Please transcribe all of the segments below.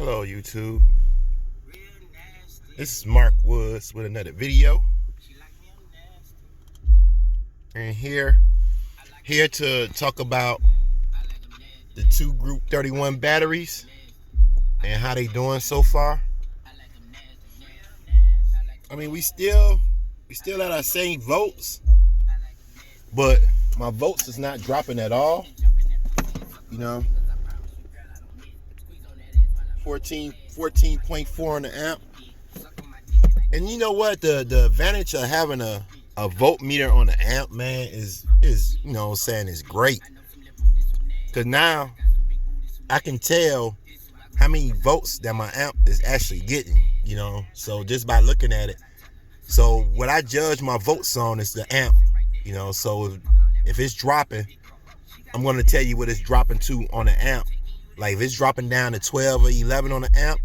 Hello YouTube, this is Mark Woods with another video, and here to talk about the two Group 31 batteries and how they doing so far. I mean, we still at our same votes, but my votes is not dropping at all. You know, 14.4 on the amp. And you know what? The advantage of having a vote meter on the amp, man, is you know what I'm saying, is great. Cause now I can tell how many votes that my amp is actually getting, you know. So just by looking at it. So what I judge my votes on is the amp, you know. So if it's dropping, I'm gonna tell you what it's dropping to on the amp. Like if it's dropping down to 12 or 11 on the amp,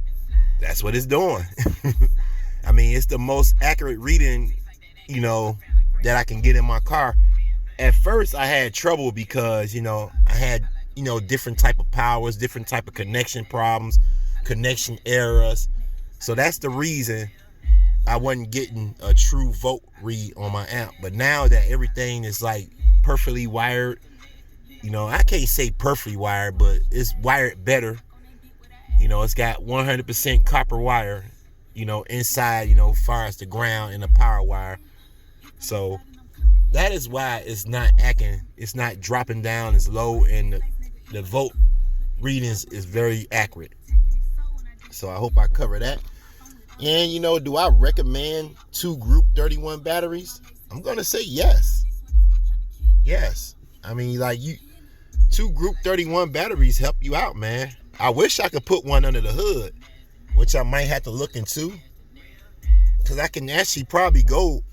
that's what it's doing. I mean, it's the most accurate reading, you know, that I can get in my car. At first, I had trouble because, you know, I had, you know, different type of powers, different type of connection problems, connection errors. So that's the reason I wasn't getting a true vote read on my amp. But now that everything is like perfectly wired, you know, I can't say perfectly wired, but it's wired better. You know, it's got 100% copper wire, you know, inside, you know, as far as the ground and the power wire. So that is why it's not acting, it's not dropping down as low, and the vote readings is very accurate. So I hope I cover that. And, you know, do I recommend two Group 31 batteries? I'm going to say yes. Yes. I mean, like, two Group 31 batteries help you out, man. I wish I could put one under the hood, which I might have to look into, because I can actually probably go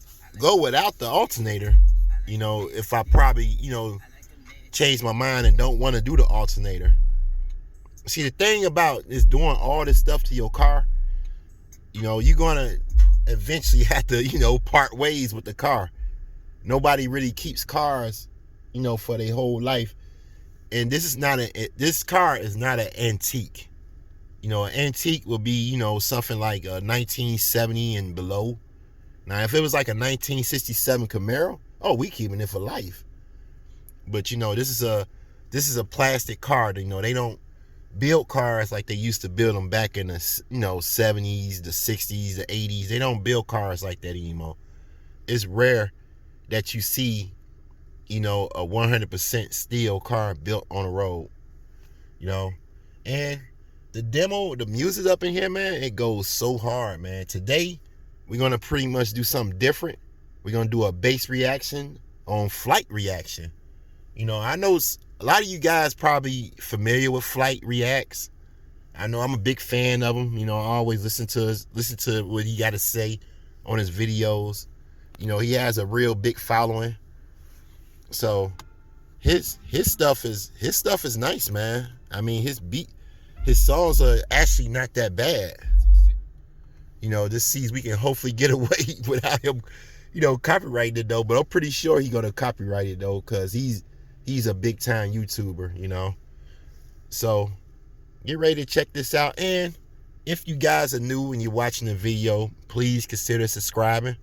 without the alternator, you know, if I probably, you know, change my mind and don't want to do the alternator. See, the thing about is doing all this stuff to your car, you know, you're going to eventually have to, you know, part ways with the car. Nobody really keeps cars, you know, for their whole life. And this car is not an antique. You know, an antique will be, you know, something like a 1970 and below. Now, if it was like a 1967 Camaro, oh, we keeping it for life. But, you know, this is a plastic car. You know, they don't build cars like they used to build them back in the, you know, 70s, the 60s, the 80s. They don't build cars like that anymore. It's rare that you see, you know, a 100% steel car built on the road, you know. And the demo, the music up in here, man, it goes so hard, man. Today, we're going to pretty much do something different. We're going to do a bass reaction on Flightreacts. You know, I know a lot of you guys probably familiar with Flightreacts. I know I'm a big fan of him. You know, I always listen to what he got to say on his videos. You know, he has a real big following. So his stuff is nice, man. I mean, his songs are actually not that bad. You know, this season we can hopefully get away without him, you know, copyrighting it though. But I'm pretty sure he's gonna copyright it though, because he's a big time YouTuber, you know. So get ready to check this out. And if you guys are new and you're watching the video, please consider subscribing.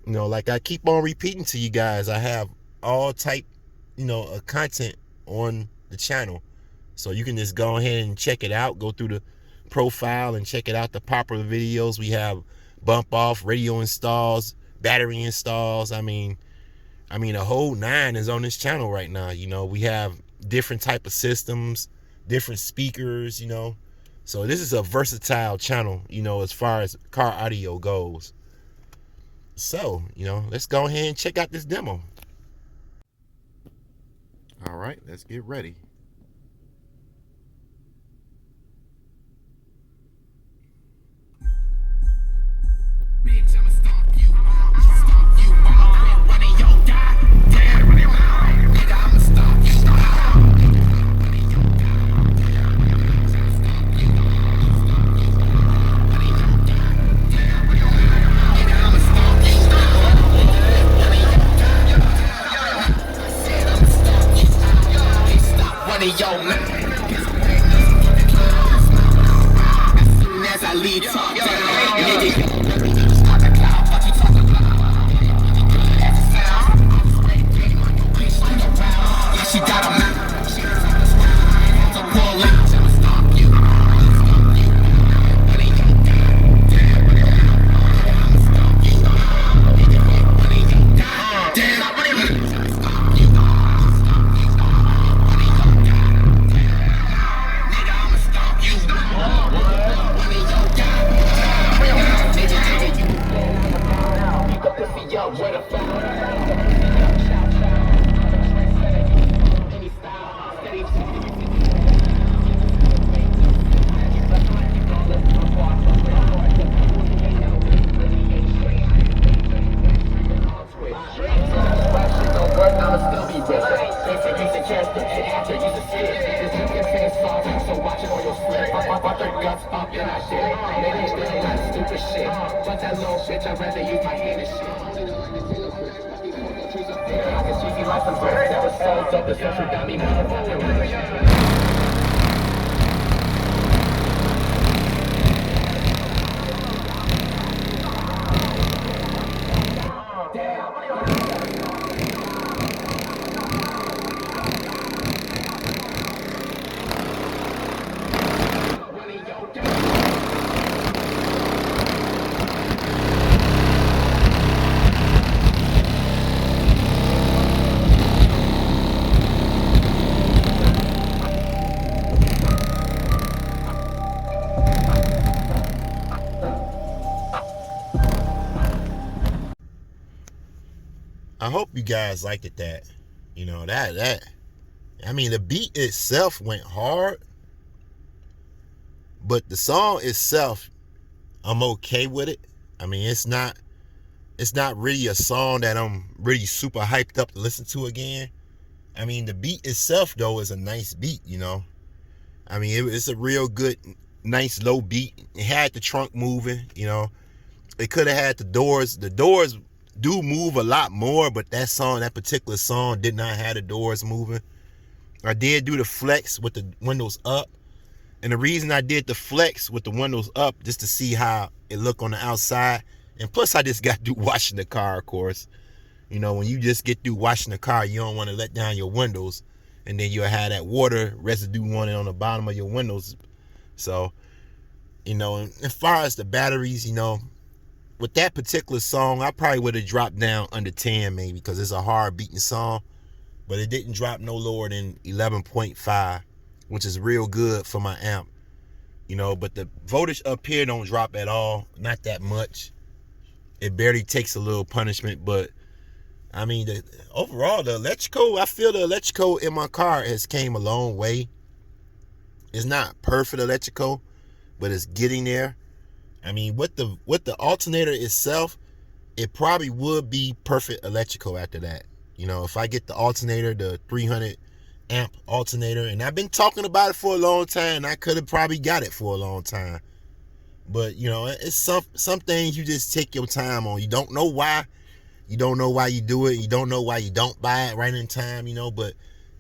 You know, like I keep on repeating to you guys, I have all type, you know, of content on the channel. So you can just go ahead and check it out. Go through the profile and check it out. The popular videos we have: bump off, radio installs, battery installs. I mean a whole 9 is on this channel right now. You know, we have different type of systems, different speakers, you know. So this is a versatile channel, you know, as far as car audio goes. So, you know, let's go ahead and check out this demo. All right, let's get ready. Bitch, I'ma stomp you. Stomp you. Quit running your goddamn mouth. Nigga, I'ma stomp you. Running your goddamn mouth. Stomp you. Stomp you. Running your goddamn mouth. Nigga, I'ma stomp you. Running your goddamn mouth. I said I'ma stomp you. Stop lead talk down. She got a I hope you guys liked it. That, I mean, the beat itself went hard, but the song itself, I'm okay with it. I mean, it's not really a song that I'm really super hyped up to listen to again. I mean, the beat itself though is a nice beat, I mean, it's a real good, nice low beat. It had the trunk moving, It could have had the doors. The doors do move a lot more, but that particular song did not have the doors moving. I did do the flex with the windows up. And the reason I did the flex with the windows up, just to see how it looked on the outside. And plus, I just got through washing the car, of course. When you just get through washing the car, you don't want to let down your windows. And then you'll have that water residue on the bottom of your windows. So, as far as the batteries, with that particular song, I probably would have dropped down under 10 maybe, because it's a hard beating song. But it didn't drop no lower than 11.5, which is real good for my amp. But the voltage up here don't drop at all, not that much. It barely takes a little punishment, but I mean, overall, I feel the electrical in my car has came a long way. It's not perfect electrical, but it's getting there. I mean, with the alternator itself, it probably would be perfect electrical after that. If I get the alternator, the 300 amp alternator, and I've been talking about it for a long time, and I could have probably got it for a long time. But, it's some things you just take your time on. You don't know why. You don't know why you do it. You don't know why you don't buy it right in time, But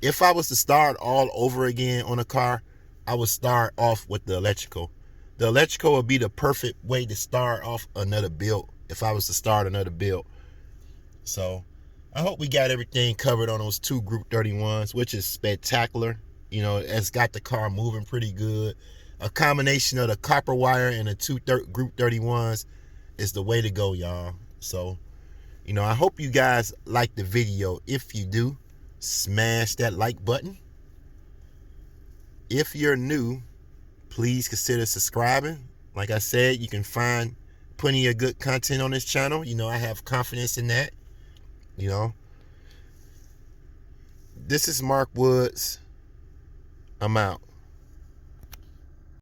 if I was to start all over again on a car, I would start off with the electrical. The electrical would be the perfect way to start off another build if I was to start another build. So I hope we got everything covered on those two Group 31s, which is spectacular. It's got the car moving pretty good. A combination of the copper wire and the two Group 31s is the way to go, y'all. So, I hope you guys like the video. If you do, smash that like button. If you're new, please consider subscribing. Like I said, you can find plenty of good content on this channel. I have confidence in that. This is Mark Woods. I'm out.